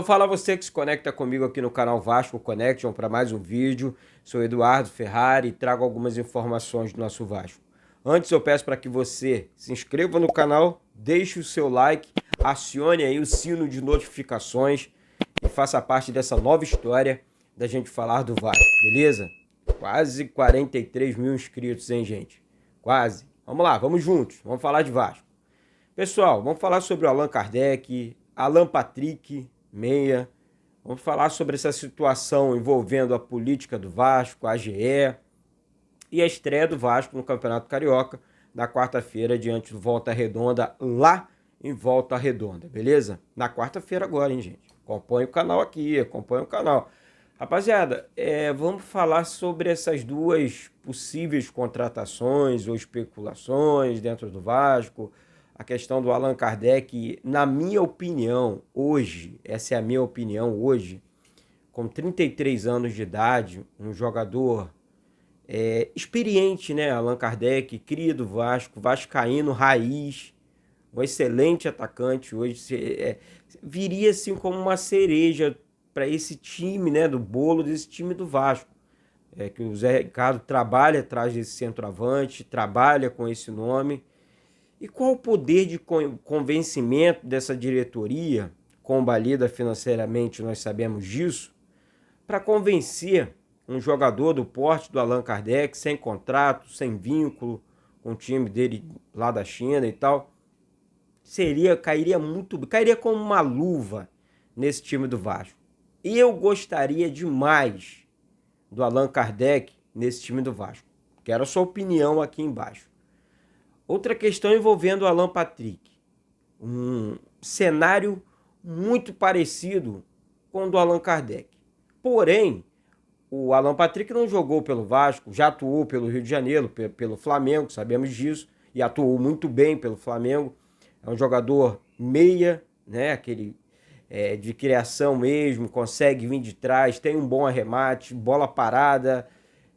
Então fala você que se conecta comigo aqui no canal Vasco Connection para mais um vídeo. Sou Eduardo Ferrari e trago algumas informações do nosso Vasco. Antes eu peço para que você se inscreva no canal, deixe o seu like, acione aí o sino de notificações e faça parte dessa nova história da gente falar do Vasco, beleza? Quase 43 mil inscritos, hein, gente? Quase. Vamos lá, vamos juntos, vamos falar de Vasco. Pessoal, vamos falar sobre o Allan Kardec, Alan Patrick, meia. Vamos falar sobre essa situação envolvendo a política do Vasco, a AGE e a estreia do Vasco no Campeonato Carioca na quarta-feira diante do Volta Redonda, lá em Volta Redonda, beleza? Na quarta-feira agora, hein, gente? Acompanhe o canal aqui, acompanhe o canal. Rapaziada, vamos falar sobre essas duas possíveis contratações ou especulações dentro do Vasco. A questão do Allan Kardec, na minha opinião, hoje, essa é a minha opinião hoje, com 33 anos de idade, um jogador experiente, né? Allan Kardec, cria do Vasco, vascaíno, raiz, um excelente atacante, hoje viria assim como uma cereja para esse time, né, do bolo desse time do Vasco. Que o Zé Ricardo trabalha atrás desse centroavante, trabalha com esse nome. E qual o poder de convencimento dessa diretoria, combalida financeiramente, nós sabemos disso, para convencer um jogador do porte do Allan Kardec, sem contrato, sem vínculo, com o time dele lá da China e tal, cairia como uma luva nesse time do Vasco. E eu gostaria demais do Allan Kardec nesse time do Vasco. Quero a sua opinião aqui embaixo. Outra questão envolvendo o Alan Patrick. Um cenário muito parecido com o do Allan Kardec. Porém, o Alan Patrick não jogou pelo Vasco, já atuou pelo Rio de Janeiro, pelo Flamengo, sabemos disso, e atuou muito bem pelo Flamengo. É um jogador meia, né, aquele de criação mesmo, consegue vir de trás, tem um bom arremate, bola parada.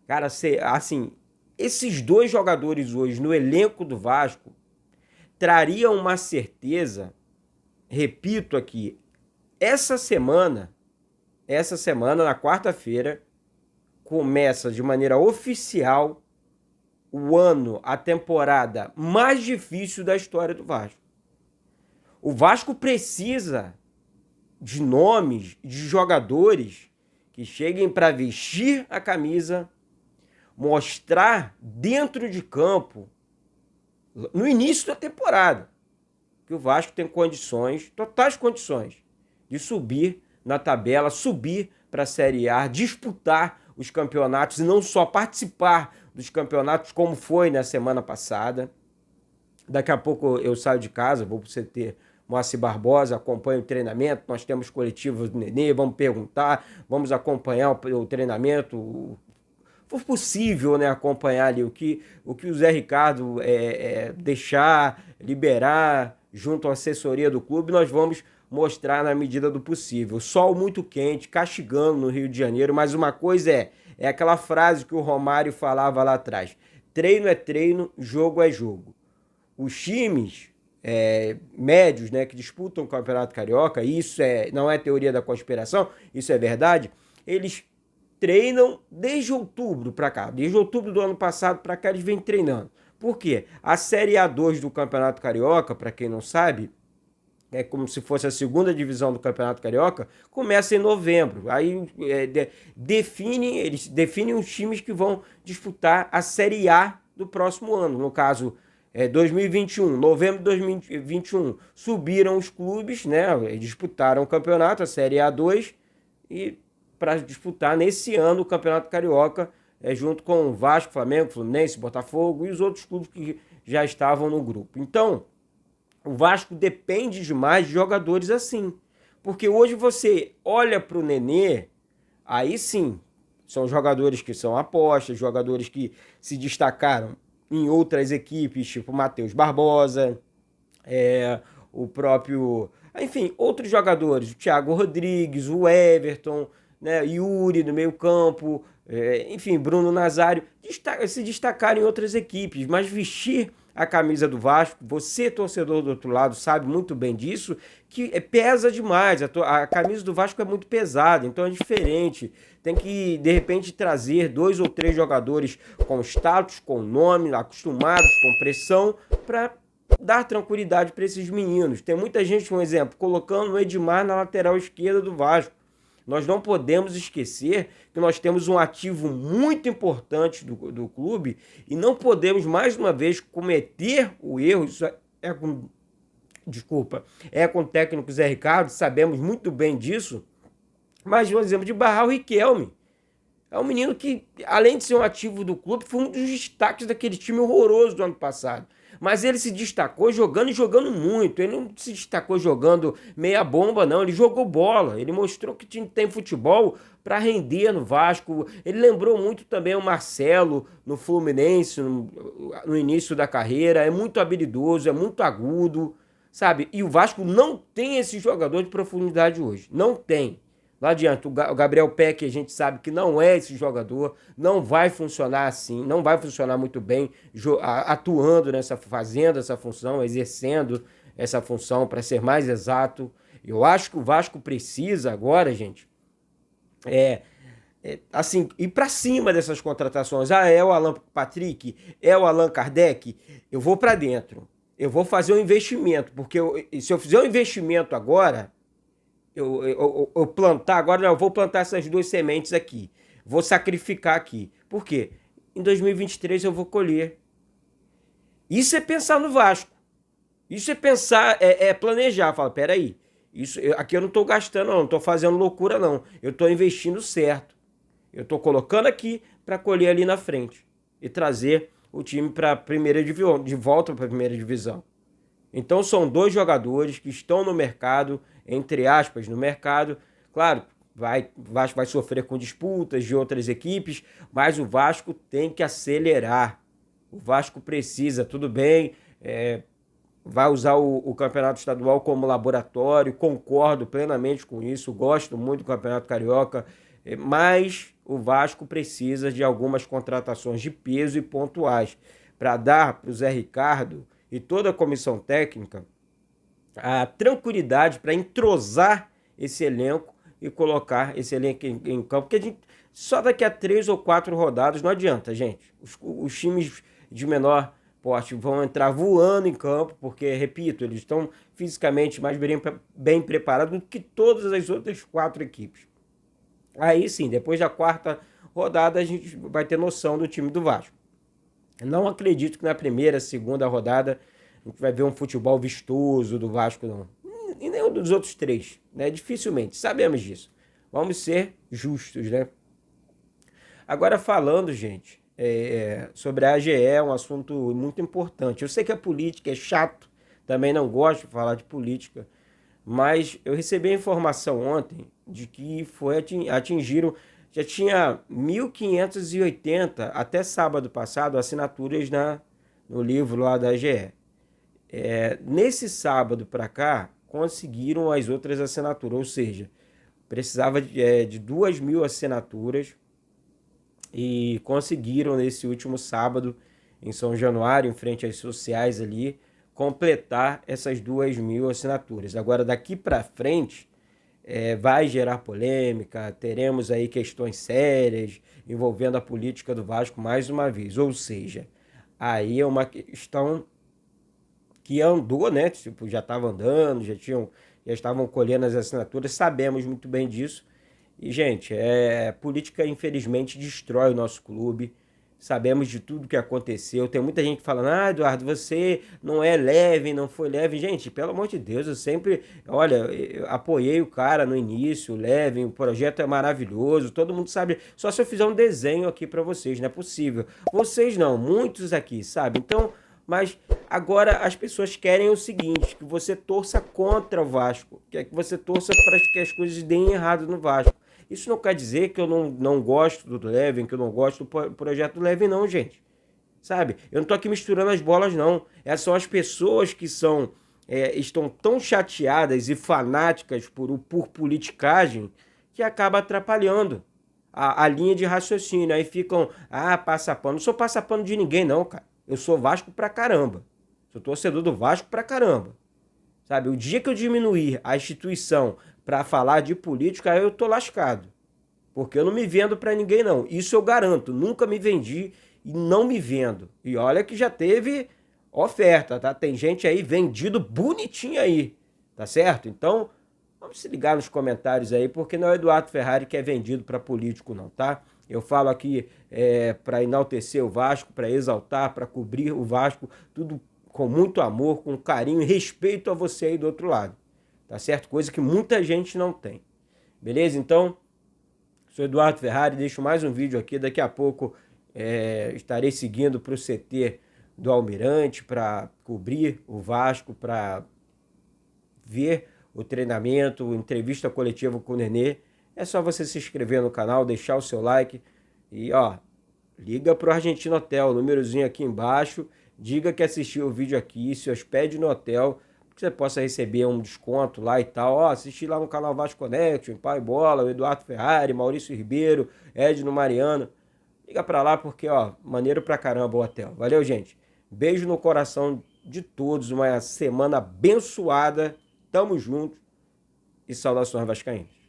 Cara, assim, esses dois jogadores hoje no elenco do Vasco trariam uma certeza, repito aqui, essa semana, na quarta-feira, começa de maneira oficial o ano, a temporada mais difícil da história do Vasco. O Vasco precisa de nomes, de jogadores que cheguem para vestir a camisa, mostrar dentro de campo, no início da temporada, que o Vasco tem condições, totais condições, de subir na tabela, subir para a Série A, disputar os campeonatos e não só participar dos campeonatos como foi na semana passada. Daqui a pouco eu saio de casa, vou para o CT Moacir Barbosa, acompanho o treinamento, nós temos coletivos do Nenê, vamos perguntar, vamos acompanhar o treinamento, for possível, né, acompanhar ali o que o Zé Ricardo deixar, liberar junto à assessoria do clube, nós vamos mostrar na medida do possível. Sol muito quente, castigando no Rio de Janeiro, mas uma coisa é aquela frase que o Romário falava lá atrás: treino é treino, jogo é jogo. Os times médios, né, que disputam o Campeonato Carioca, isso não é teoria da conspiração, isso é verdade, eles treinam desde outubro para cá, desde outubro do ano passado para cá eles vêm treinando. Por quê? A Série A2 do Campeonato Carioca, para quem não sabe, é como se fosse a segunda divisão do Campeonato Carioca, começa em novembro. Aí eles definem os times que vão disputar a Série A do próximo ano. No caso, 2021, novembro de 2021, subiram os clubes, né? Disputaram o campeonato, a Série A2, e para disputar nesse ano o Campeonato Carioca, junto com o Vasco, Flamengo, Fluminense, Botafogo e os outros clubes que já estavam no grupo. Então, o Vasco depende demais de jogadores assim. Porque hoje você olha para o Nenê, aí sim, são jogadores que são apostas, jogadores que se destacaram em outras equipes, tipo Matheus Barbosa, o próprio... Enfim, outros jogadores, o Thiago Rodrigues, o Everton, né, Yuri no meio campo, enfim, Bruno Nazário, se destacaram em outras equipes, mas vestir a camisa do Vasco. Você, torcedor do outro lado, sabe muito bem disso, que pesa demais. A camisa do Vasco é muito pesada, então é diferente. Tem que, de repente, trazer 2 ou 3 jogadores com status, com nome, acostumados com pressão, para dar tranquilidade para esses meninos. Tem muita gente, um exemplo, colocando o Edmar na lateral esquerda do Vasco. Nós não podemos esquecer que nós temos um ativo muito importante do clube e não podemos, mais uma vez, cometer o erro. Isso é com o técnico Zé Ricardo, sabemos muito bem disso, mas, por exemplo, de barrar o Riquelme. É um menino que, além de ser um ativo do clube, foi um dos destaques daquele time horroroso do ano passado. Mas ele se destacou jogando e jogando muito. Ele não se destacou jogando meia bomba, não. Ele jogou bola. Ele mostrou que tem futebol para render no Vasco. Ele lembrou muito também o Marcelo no Fluminense, no início da carreira. É muito habilidoso, é muito agudo, sabe? E o Vasco não tem esse jogador de profundidade hoje. Não tem. Não adianta, o Gabriel Peck a gente sabe que não é esse jogador, não vai funcionar assim, não vai funcionar muito bem atuando fazendo essa função, exercendo essa função, para ser mais exato. Eu acho que o Vasco precisa agora, gente, assim, ir para cima dessas contratações. É o Alan Patrick, é o Allan Kardec, eu vou para dentro, eu vou fazer um investimento, porque se eu fizer um investimento agora, eu plantar agora, não, eu vou plantar essas 2 sementes aqui. Vou sacrificar aqui. Por quê? Em 2023 eu vou colher. Isso é pensar no Vasco. Isso é pensar, planejar. Fala, peraí, aqui eu não estou gastando, não estou fazendo loucura, não. Eu estou investindo certo. Eu estou colocando aqui para colher ali na frente. E trazer o time para a primeira divisão, de volta para a primeira divisão. Então são 2 jogadores que estão no mercado, entre aspas, no mercado. Claro, o Vasco vai sofrer com disputas de outras equipes, mas o Vasco tem que acelerar. O Vasco precisa, tudo bem, vai usar o Campeonato Estadual como laboratório, concordo plenamente com isso, gosto muito do Campeonato Carioca, mas o Vasco precisa de algumas contratações de peso e pontuais para dar para o Zé Ricardo e toda a comissão técnica a tranquilidade para entrosar esse elenco e colocar esse elenco em campo, porque só daqui a 3 ou 4 rodadas não adianta, gente. Os times de menor porte vão entrar voando em campo, porque, repito, eles estão fisicamente mais bem preparados do que todas as outras 4 equipes. Aí sim, depois da 4ª rodada, a gente vai ter noção do time do Vasco. Não acredito que na primeira, 2ª rodada a gente vai ver um futebol vistoso do Vasco, não. E nenhum dos outros 3, né? Dificilmente, sabemos disso. Vamos ser justos, né? Agora falando, gente, sobre a AGE, é um assunto muito importante. Eu sei que a política é chato, também não gosto de falar de política, mas eu recebi a informação ontem de que atingiram... Já tinha 1.580, até sábado passado, assinaturas no livro lá da AGE. Nesse sábado para cá, conseguiram as outras assinaturas, ou seja, precisava de 2.000 assinaturas e conseguiram nesse último sábado, em São Januário, em frente às sociais ali, completar essas 2.000 assinaturas. Agora, daqui para frente... vai gerar polêmica, teremos aí questões sérias envolvendo a política do Vasco mais uma vez. Ou seja, aí é uma questão que andou, né? Tipo, já estava andando, já estavam colhendo as assinaturas, sabemos muito bem disso. E, gente, política, infelizmente, destrói o nosso clube. Sabemos de tudo que aconteceu. Tem muita gente falando, Eduardo, você não é leve, não foi leve. Gente, pelo amor de Deus, eu sempre, eu apoiei o cara no início, leve, o projeto é maravilhoso, todo mundo sabe. Só se eu fizer um desenho aqui para vocês, não é possível. Vocês não, muitos aqui, sabe? Então, mas agora as pessoas querem o seguinte, que você torça contra o Vasco, que você torça para que as coisas deem errado no Vasco. Isso não quer dizer que eu não gosto do Levin, que eu não gosto do projeto do Levin, não, gente. Sabe? Eu não tô aqui misturando as bolas, não. Essas são as pessoas que estão tão chateadas e fanáticas por politicagem que acaba atrapalhando a linha de raciocínio. Aí ficam, passa pano. Não sou passa pano de ninguém, não, cara. Eu sou Vasco pra caramba. Sou torcedor do Vasco pra caramba. Sabe, o dia que eu diminuir a instituição para falar de política, aí eu tô lascado. Porque eu não me vendo para ninguém, não. Isso eu garanto. Nunca me vendi e não me vendo. E olha que já teve oferta, tá? Tem gente aí vendido bonitinho aí, tá certo? Então, vamos se ligar nos comentários aí, porque não é o Eduardo Ferrari que é vendido para político, não, tá? Eu falo aqui para enaltecer o Vasco, para exaltar, para cobrir o Vasco, tudo com muito amor, com carinho e respeito a você aí do outro lado, tá certo? Coisa que muita gente não tem. Beleza? Então, sou Eduardo Ferrari, deixo mais um vídeo aqui. Daqui a pouco estarei seguindo para o CT do Almirante para cobrir o Vasco, para ver o treinamento, entrevista coletiva com o Nenê. É só você se inscrever no canal, deixar o seu like e ó, liga pro Argentina Hotel, númerozinho aqui embaixo, diga que assistiu o vídeo aqui, se hospede no hotel, que você possa receber um desconto lá e tal. Ó, assisti lá no canal Vasco Connection, Pai Bola, o Eduardo Ferrari, Maurício Ribeiro, Edno Mariano. Liga pra lá porque, ó, maneiro pra caramba o hotel. Valeu, gente. Beijo no coração de todos, uma semana abençoada. Tamo junto e saudações vascaínas.